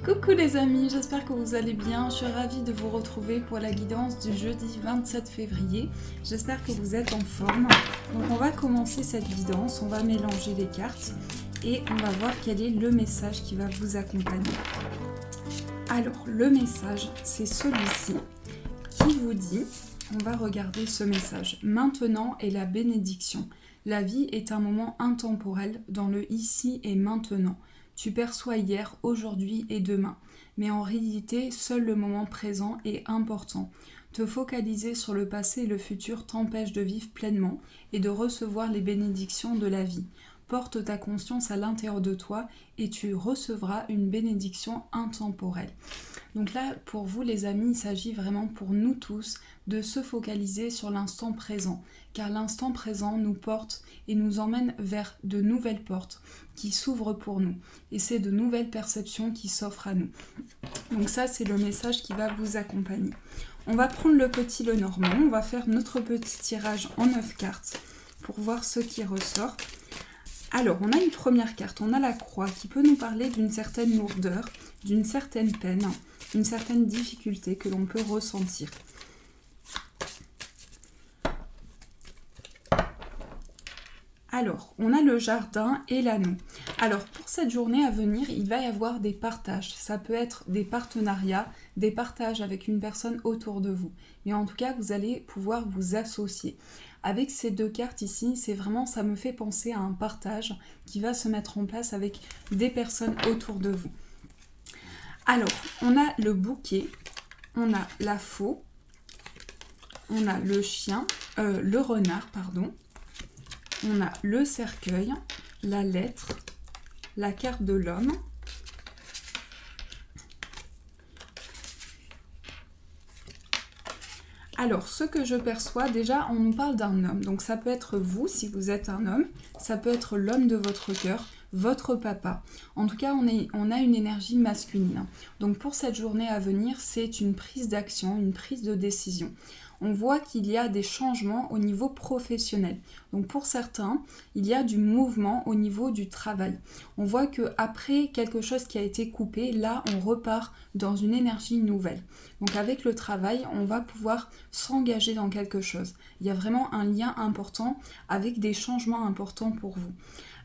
Coucou les amis, j'espère que vous allez bien. Je suis ravie de vous retrouver pour la guidance du jeudi 27 février. J'espère que vous êtes en forme. Donc on va commencer cette guidance, on va mélanger les cartes et on va voir quel est le message qui va vous accompagner. Alors le message, c'est celui-ci qui vous dit, on va regarder ce message. Maintenant est la bénédiction. La vie est un moment intemporel dans le ici et maintenant. Tu perçois hier, aujourd'hui et demain. Mais en réalité, seul le moment présent est important. Te focaliser sur le passé et le futur t'empêche de vivre pleinement et de recevoir les bénédictions de la vie. Porte ta conscience à l'intérieur de toi et tu recevras une bénédiction intemporelle. Donc là, pour vous les amis, il s'agit vraiment pour nous tous de se focaliser sur l'instant présent. Car l'instant présent nous porte et nous emmène vers de nouvelles portes qui s'ouvrent pour nous. Et c'est de nouvelles perceptions qui s'offrent à nous. Donc ça, c'est le message qui va vous accompagner. On va prendre le petit Lenormand, on va faire notre petit tirage en 9 cartes pour voir ce qui ressort. Alors, on a une première carte, on a la croix qui peut nous parler d'une certaine lourdeur, d'une certaine peine, d'une certaine difficulté que l'on peut ressentir. Alors, on a le jardin et l'anneau. Alors, pour cette journée à venir, il va y avoir des partages. Ça peut être des partenariats, des partages avec une personne autour de vous. Mais en tout cas, vous allez pouvoir vous associer. Avec ces deux cartes ici, c'est vraiment, ça me fait penser à un partage qui va se mettre en place avec des personnes autour de vous. Alors, on a le bouquet, on a la faux, on a le chien, le renard, pardon. On a le cercueil, la lettre, la carte de l'homme. Alors, ce que je perçois, déjà, on nous parle d'un homme. Donc, ça peut être vous, si vous êtes un homme. Ça peut être l'homme de votre cœur, votre papa. En tout cas, on a une énergie masculine. Donc, pour cette journée à venir, c'est une prise d'action, une prise de décision. On voit qu'il y a des changements au niveau professionnel. Donc pour certains, il y a du mouvement au niveau du travail. On voit qu'après quelque chose qui a été coupé, là on repart dans une énergie nouvelle. Donc avec le travail, on va pouvoir s'engager dans quelque chose. Il y a vraiment un lien important avec des changements importants pour vous.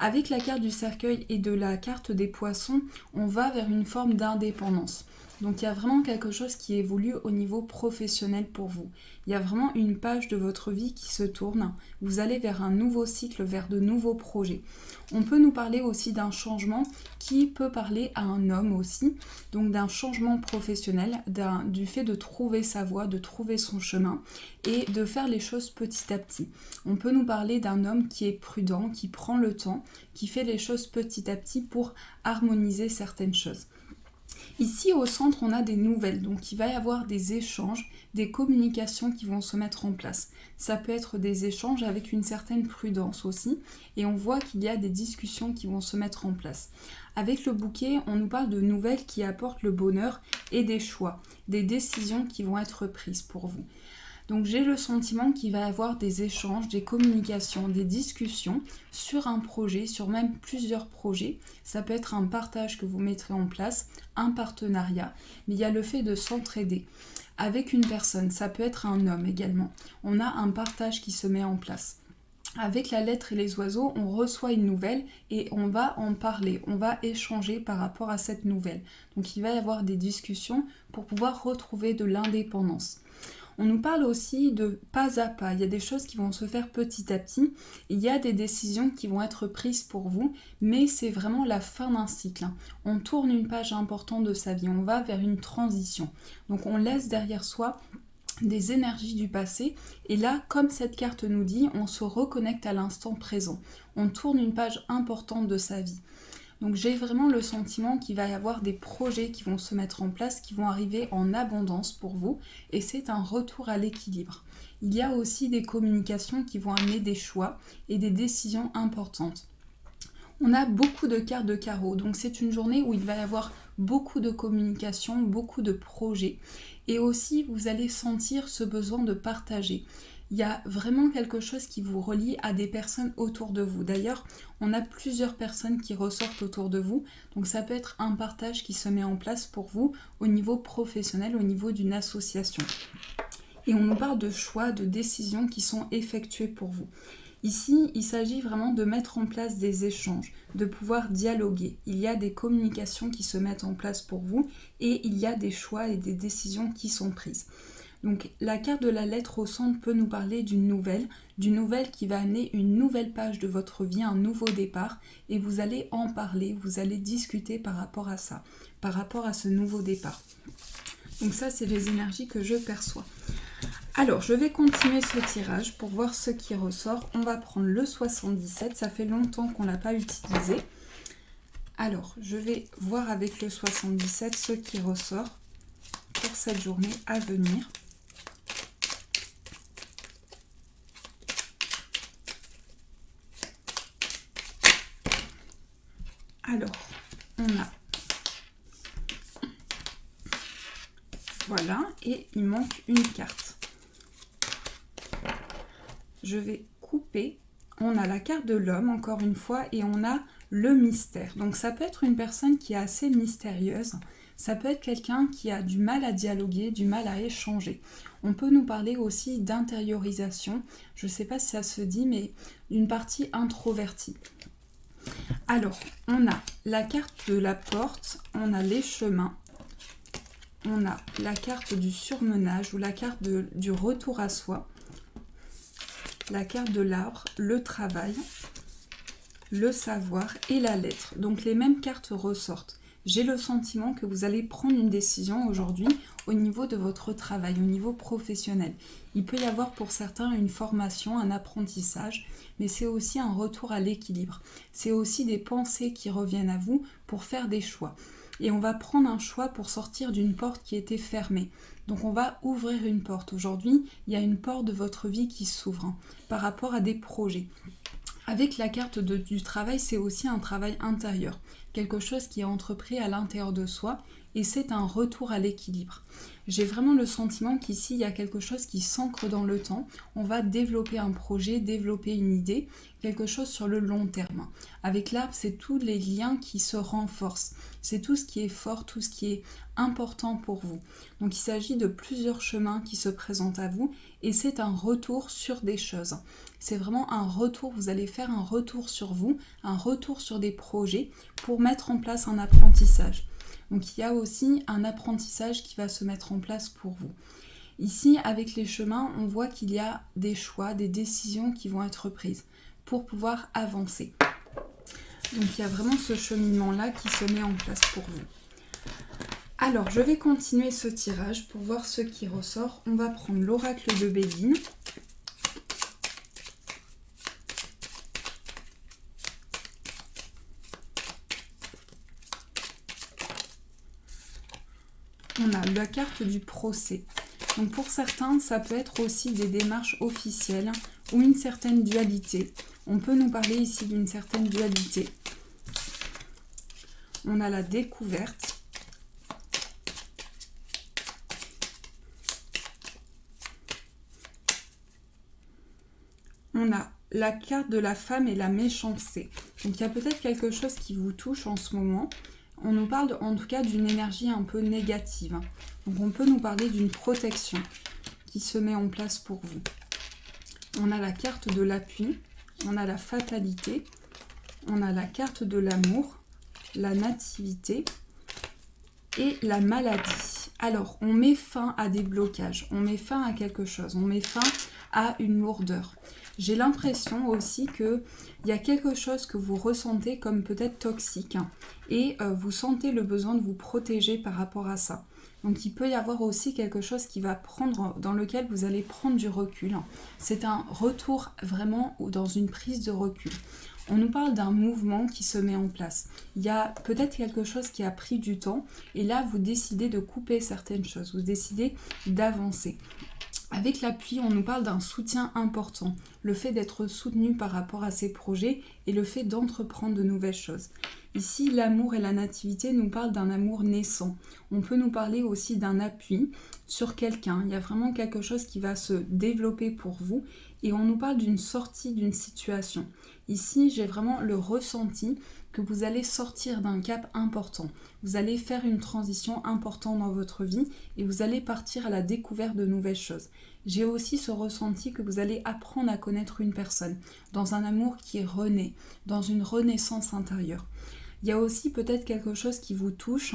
Avec la carte du cercueil et de la carte des poissons, on va vers une forme d'indépendance. Donc il y a vraiment quelque chose qui évolue au niveau professionnel pour vous. Il y a vraiment une page de votre vie qui se tourne. Vous allez vers un nouveau cycle, vers de nouveaux projets. On peut nous parler aussi d'un changement qui peut parler à un homme aussi. Donc d'un changement professionnel, du fait de trouver sa voie, de trouver son chemin et de faire les choses petit à petit. On peut nous parler d'un homme qui est prudent, qui prend le temps, qui fait les choses petit à petit pour harmoniser certaines choses. Ici au centre, on a des nouvelles, donc il va y avoir des échanges, des communications qui vont se mettre en place. Ça peut être des échanges avec une certaine prudence aussi, et on voit qu'il y a des discussions qui vont se mettre en place. Avec le bouquet, on nous parle de nouvelles qui apportent le bonheur et des choix, des décisions qui vont être prises pour vous. Donc j'ai le sentiment qu'il va y avoir des échanges, des communications, des discussions sur un projet, sur même plusieurs projets. Ça peut être un partage que vous mettrez en place, un partenariat, mais il y a le fait de s'entraider avec une personne. Ça peut être un homme également. On a un partage qui se met en place. Avec la lettre et les oiseaux, on reçoit une nouvelle et on va en parler, on va échanger par rapport à cette nouvelle. Donc il va y avoir des discussions pour pouvoir retrouver de l'indépendance. On nous parle aussi de pas à pas, il y a des choses qui vont se faire petit à petit, il y a des décisions qui vont être prises pour vous, mais c'est vraiment la fin d'un cycle. On tourne une page importante de sa vie, on va vers une transition. Donc on laisse derrière soi des énergies du passé et là, comme cette carte nous dit, on se reconnecte à l'instant présent. On tourne une page importante de sa vie. Donc j'ai vraiment le sentiment qu'il va y avoir des projets qui vont se mettre en place, qui vont arriver en abondance pour vous et c'est un retour à l'équilibre. Il y a aussi des communications qui vont amener des choix et des décisions importantes. On a beaucoup de cartes de carreau, donc c'est une journée où il va y avoir beaucoup de communication, beaucoup de projets et aussi vous allez sentir ce besoin de partager. il y a vraiment quelque chose qui vous relie à des personnes autour de vous. D'ailleurs, on a plusieurs personnes qui ressortent autour de vous, donc ça peut être un partage qui se met en place pour vous au niveau professionnel, au niveau d'une association. Et on nous parle de choix, de décisions qui sont effectuées pour vous. Ici, il s'agit vraiment de mettre en place des échanges, de pouvoir dialoguer. Il y a des communications qui se mettent en place pour vous et il y a des choix et des décisions qui sont prises. Donc la carte de la lettre au centre peut nous parler d'une nouvelle qui va amener une nouvelle page de votre vie, un nouveau départ, et vous allez en parler, vous allez discuter par rapport à ça, par rapport à ce nouveau départ. Donc ça, c'est les énergies que je perçois. Alors, je vais continuer ce tirage pour voir ce qui ressort. On va prendre le 77, ça fait longtemps qu'on ne l'a pas utilisé. Alors, je vais voir avec le 77 ce qui ressort pour cette journée à venir. Alors, on a... Voilà, et il manque une carte. Je vais couper. On a la carte de l'homme, encore une fois, et on a le mystère. Donc ça peut être une personne qui est assez mystérieuse. Ça peut être quelqu'un qui a du mal à dialoguer, du mal à échanger. On peut nous parler aussi d'intériorisation. Je ne sais pas si ça se dit, mais d'une partie introvertie. Alors, on a la carte de la porte, on a les chemins, on a la carte du surmenage ou la carte du retour à soi, la carte de l'arbre, le travail, le savoir et la lettre. Donc les mêmes cartes ressortent. J'ai le sentiment que vous allez prendre une décision aujourd'hui au niveau de votre travail, au niveau professionnel. Il peut y avoir pour certains une formation, un apprentissage, mais c'est aussi un retour à l'équilibre. C'est aussi des pensées qui reviennent à vous pour faire des choix. Et on va prendre un choix pour sortir d'une porte qui était fermée. Donc on va ouvrir une porte. Aujourd'hui, il y a une porte de votre vie qui s'ouvre par rapport à des projets. Avec la carte du travail, c'est aussi un travail intérieur. Quelque chose qui est entrepris à l'intérieur de soi et c'est un retour à l'équilibre. J'ai vraiment le sentiment qu'ici, il y a quelque chose qui s'ancre dans le temps. On va développer un projet, développer une idée, quelque chose sur le long terme. Avec l'arbre, c'est tous les liens qui se renforcent. C'est tout ce qui est fort, tout ce qui est important pour vous. Donc il s'agit de plusieurs chemins qui se présentent à vous et c'est un retour sur des choses. C'est vraiment un retour, vous allez faire un retour sur vous, un retour sur des projets pour mettre en place un apprentissage. Donc il y a aussi un apprentissage qui va se mettre en place pour vous. Ici, avec les chemins, on voit qu'il y a des choix, des décisions qui vont être prises pour pouvoir avancer. Donc il y a vraiment ce cheminement-là qui se met en place pour vous. Alors, je vais continuer ce tirage pour voir ce qui ressort. On va prendre l'oracle de Béline. On a la carte du procès. Donc pour certains, ça peut être aussi des démarches officielles ou une certaine dualité. On peut nous parler ici d'une certaine dualité. On a la découverte. On a la carte de la femme et la méchanceté. Donc il y a peut-être quelque chose qui vous touche en ce moment. On nous parle en tout cas d'une énergie un peu négative. Donc on peut nous parler d'une protection qui se met en place pour vous. On a la carte de l'appui, on a la fatalité, on a la carte de l'amour, la nativité et la maladie. Alors on met fin à des blocages, on met fin à quelque chose, on met fin à une lourdeur. J'ai l'impression aussi qu'il y a quelque chose que vous ressentez comme peut-être toxique et vous sentez le besoin de vous protéger par rapport à ça. Donc il peut y avoir aussi quelque chose qui va prendre, dans lequel vous allez prendre du recul. C'est un retour vraiment dans une prise de recul. On nous parle d'un mouvement qui se met en place. Il y a peut-être quelque chose qui a pris du temps et là vous décidez de couper certaines choses, vous décidez d'avancer. Avec l'appui, on nous parle d'un soutien important, le fait d'être soutenu par rapport à ses projets et le fait d'entreprendre de nouvelles choses. Ici, l'amour et la nativité nous parlent d'un amour naissant. On peut nous parler aussi d'un appui sur quelqu'un. Il y a vraiment quelque chose qui va se développer pour vous et on nous parle d'une sortie d'une situation. Ici, j'ai vraiment le ressenti que vous allez sortir d'un cap important. Vous allez faire une transition importante dans votre vie et vous allez partir à la découverte de nouvelles choses. J'ai aussi ce ressenti que vous allez apprendre à connaître une personne dans un amour qui renaît, dans une renaissance intérieure. Il y a aussi peut-être quelque chose qui vous touche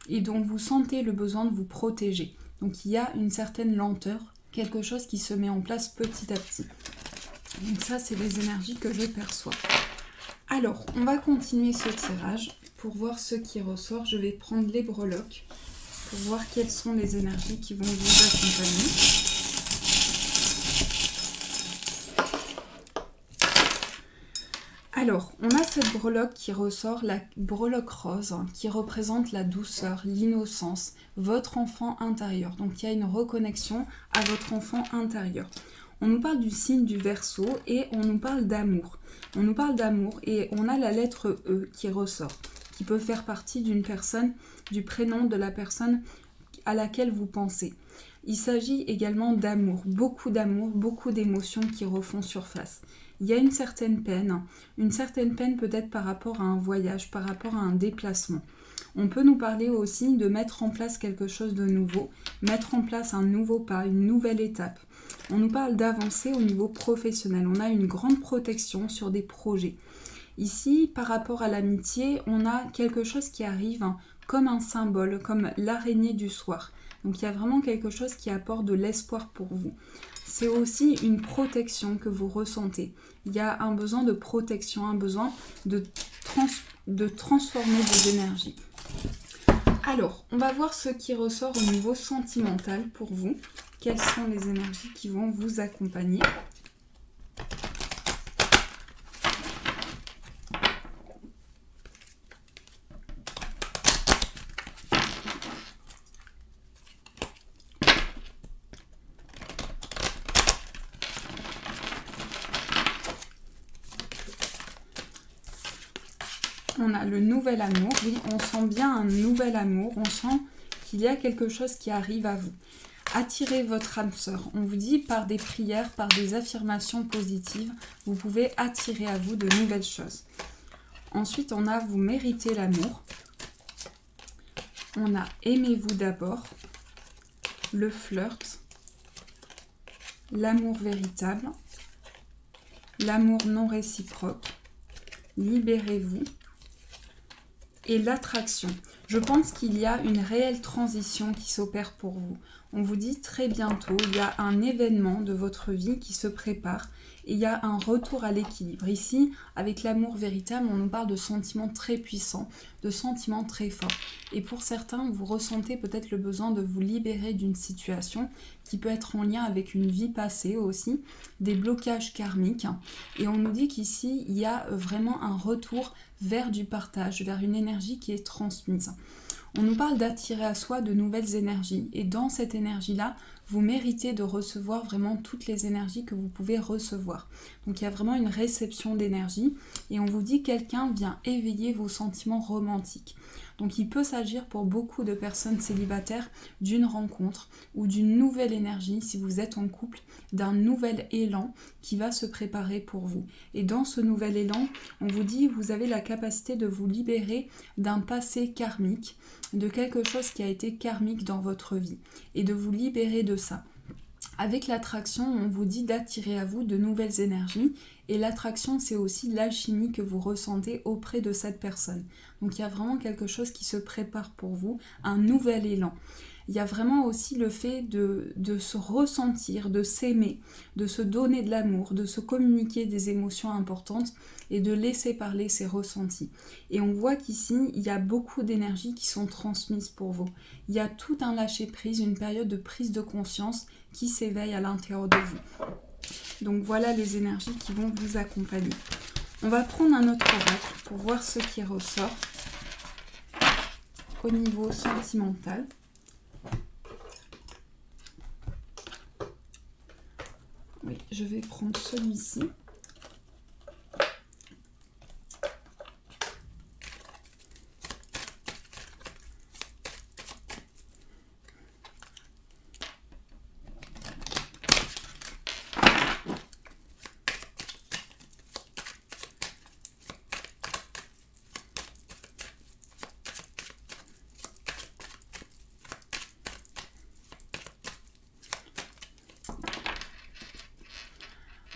et dont vous sentez le besoin de vous protéger. Donc il y a une certaine lenteur, quelque chose qui se met en place petit à petit. Donc ça, c'est les énergies que je perçois. Alors, on va continuer ce tirage pour voir ce qui ressort. Je vais prendre les breloques pour voir quelles sont les énergies qui vont vous accompagner. Alors, on a cette breloque qui ressort, la breloque rose, qui représente la douceur, l'innocence, votre enfant intérieur. Donc, il y a une reconnexion à votre enfant intérieur. On nous parle du signe du Verseau et on nous parle d'amour. On nous parle d'amour et on a la lettre E qui ressort, qui peut faire partie d'une personne, du prénom de la personne à laquelle vous pensez. Il s'agit également d'amour, beaucoup d'émotions qui refont surface. Il y a une certaine peine peut-être par rapport à un voyage, par rapport à un déplacement. On peut nous parler aussi de mettre en place quelque chose de nouveau, mettre en place un nouveau pas, une nouvelle étape. On nous parle d'avancer au niveau professionnel. On a une grande protection sur des projets. Ici, par rapport à l'amitié, on a quelque chose qui arrive comme un symbole, comme l'araignée du soir. Donc il y a vraiment quelque chose qui apporte de l'espoir pour vous. C'est aussi une protection que vous ressentez. Il y a un besoin de protection, un besoin de transformer vos énergies. Alors, on va voir ce qui ressort au niveau sentimental pour vous. Quelles sont les énergies qui vont vous accompagner ? On a le nouvel amour, oui, on sent bien un nouvel amour, on sent qu'il y a quelque chose qui arrive à vous. Attirez votre âme sœur. On vous dit par des prières, par des affirmations positives, vous pouvez attirer à vous de nouvelles choses. Ensuite, on a vous méritez l'amour. On a aimez-vous d'abord, le flirt, l'amour véritable, l'amour non réciproque, libérez-vous et l'attraction. Je pense qu'il y a une réelle transition qui s'opère pour vous. On vous dit très bientôt, il y a un événement de votre vie qui se prépare et il y a un retour à l'équilibre. Ici, avec l'amour véritable, on nous parle de sentiments très puissants, de sentiments très forts. Et pour certains, vous ressentez peut-être le besoin de vous libérer d'une situation qui peut être en lien avec une vie passée aussi, des blocages karmiques. Et on nous dit qu'ici, il y a vraiment un retour vers du partage, vers une énergie qui est transmise. On nous parle d'attirer à soi de nouvelles énergies et dans cette énergie-là, vous méritez de recevoir vraiment toutes les énergies que vous pouvez recevoir. Donc il y a vraiment une réception d'énergie et on vous dit quelqu'un vient éveiller vos sentiments romantiques. Donc il peut s'agir pour beaucoup de personnes célibataires d'une rencontre ou d'une nouvelle énergie, si vous êtes en couple, d'un nouvel élan qui va se préparer pour vous. Et dans ce nouvel élan, on vous dit vous avez la capacité de vous libérer d'un passé karmique, de quelque chose qui a été karmique dans votre vie et de vous libérer de ça. Avec l'attraction, on vous dit d'attirer à vous de nouvelles énergies et l'attraction, c'est aussi l'alchimie que vous ressentez auprès de cette personne. Donc il y a vraiment quelque chose qui se prépare pour vous, un nouvel élan. Il y a vraiment aussi le fait de se ressentir, de s'aimer, de se donner de l'amour, de se communiquer des émotions importantes et de laisser parler ses ressentis. Et on voit qu'ici, il y a beaucoup d'énergies qui sont transmises pour vous. Il y a tout un lâcher-prise, une période de prise de conscience qui s'éveille à l'intérieur de vous. Donc voilà les énergies qui vont vous accompagner. On va prendre un autre oracle pour voir ce qui ressort au niveau sentimental. je vais prendre celui-ci.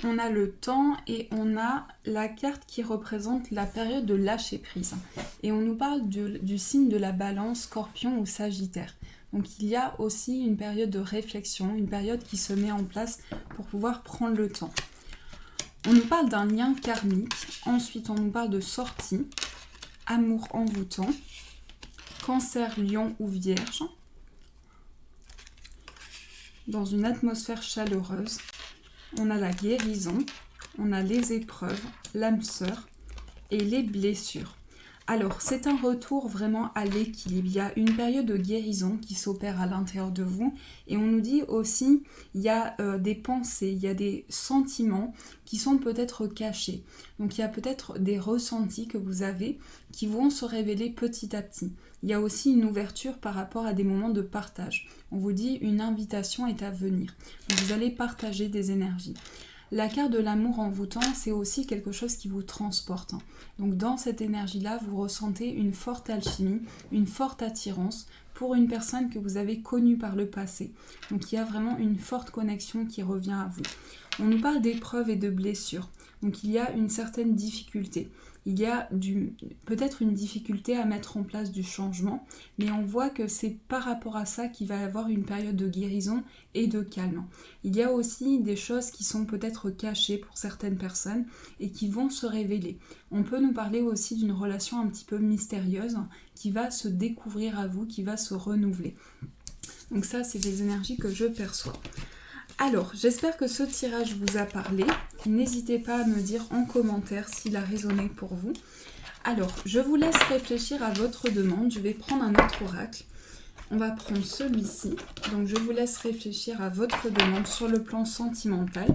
On a le temps et on a la carte qui représente la période de lâcher prise. Et on nous parle du signe de la balance, Scorpion ou Sagittaire. Donc il y a aussi une période de réflexion, une période qui se met en place pour pouvoir prendre le temps. On nous parle d'un lien karmique. Ensuite, on nous parle de sortie, amour envoûtant, Cancer, Lion ou Vierge, dans une atmosphère chaleureuse. On a la guérison, on a les épreuves, l'âme sœur et les blessures. Alors, c'est un retour vraiment à l'équilibre. Il y a une période de guérison qui s'opère à l'intérieur de vous. Et on nous dit aussi, il y a des pensées, il y a des sentiments qui sont peut-être cachés. Donc, il y a peut-être des ressentis que vous avez qui vont se révéler petit à petit. Il y a aussi une ouverture par rapport à des moments de partage. On vous dit, une invitation est à venir. Donc, vous allez partager des énergies. La carte de l'amour envoûtant, c'est aussi quelque chose qui vous transporte. Donc dans cette énergie-là, vous ressentez une forte alchimie, une forte attirance pour une personne que vous avez connue par le passé. Donc il y a vraiment une forte connexion qui revient à vous. On nous parle d'épreuves et de blessures. Donc il y a une certaine difficulté. Il y a peut-être une difficulté à mettre en place du changement, mais on voit que c'est par rapport à ça qu'il va y avoir une période de guérison et de calme. Il y a aussi des choses qui sont peut-être cachées pour certaines personnes et qui vont se révéler. On peut nous parler aussi d'une relation un petit peu mystérieuse qui va se découvrir à vous, qui va se renouveler. Donc ça, c'est des énergies que je perçois. Alors, j'espère que ce tirage vous a parlé. N'hésitez pas à me dire en commentaire s'il a résonné pour vous. Alors, je vous laisse réfléchir à votre demande. Je vais prendre un autre oracle. On va prendre celui-ci. Donc, je vous laisse réfléchir à votre demande sur le plan sentimental.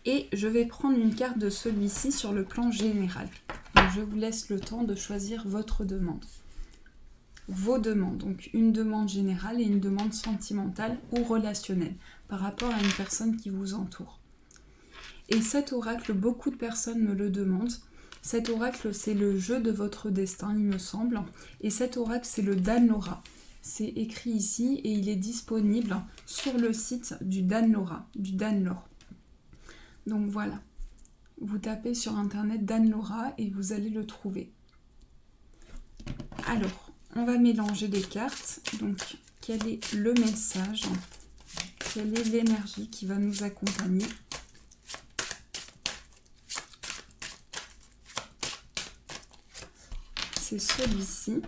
Et je vais prendre une carte de celui-ci sur le plan général. Donc, je vous laisse le temps de choisir votre demande. Vos demandes, donc une demande générale et une demande sentimentale ou relationnelle par rapport à une personne qui vous entoure. Et cet oracle, beaucoup de personnes me le demandent. Cet oracle, c'est le jeu de votre destin, il me semble. Et cet oracle, c'est le Dan-Lora. C'est écrit ici et il est disponible sur le site du Dan-Lora, du Dan-Lore. Donc voilà, vous tapez sur internet Dan-Lora et vous allez le trouver. Alors, on va mélanger les cartes. Donc, quel est le message? Quelle est l'énergie qui va nous accompagner? C'est celui-ci.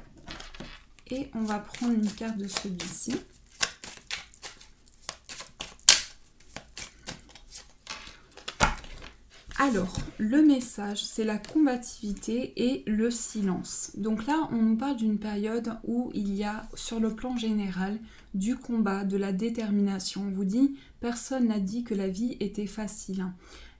Et on va prendre une carte de celui-ci. Alors, le message, c'est la combativité et le silence. Donc là, on nous parle d'une période où il y a, sur le plan général, du combat, de la détermination. On vous dit, personne n'a dit que la vie était facile,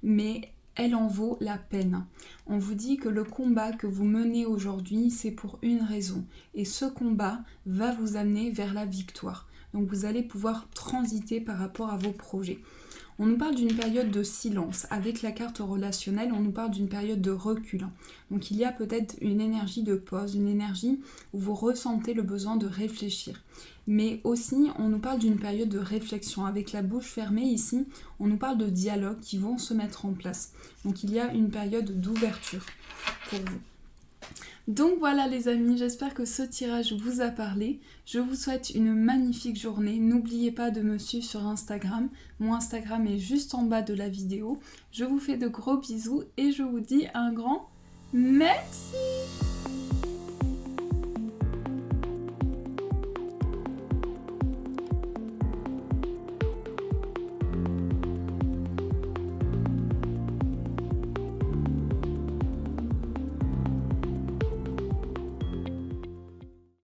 mais elle en vaut la peine. On vous dit que le combat que vous menez aujourd'hui, c'est pour une raison. Et ce combat va vous amener vers la victoire. Donc vous allez pouvoir transiter par rapport à vos projets. On nous parle d'une période de silence. Avec la carte relationnelle, on nous parle d'une période de recul. Donc il y a peut-être une énergie de pause, une énergie où vous ressentez le besoin de réfléchir. Mais aussi, on nous parle d'une période de réflexion. Avec la bouche fermée ici, on nous parle de dialogues qui vont se mettre en place. Donc il y a une période d'ouverture pour vous. Donc voilà les amis, j'espère que ce tirage vous a parlé. Je vous souhaite une magnifique journée. N'oubliez pas de me suivre sur Instagram. Mon Instagram est juste en bas de la vidéo. Je vous fais de gros bisous et je vous dis un grand merci.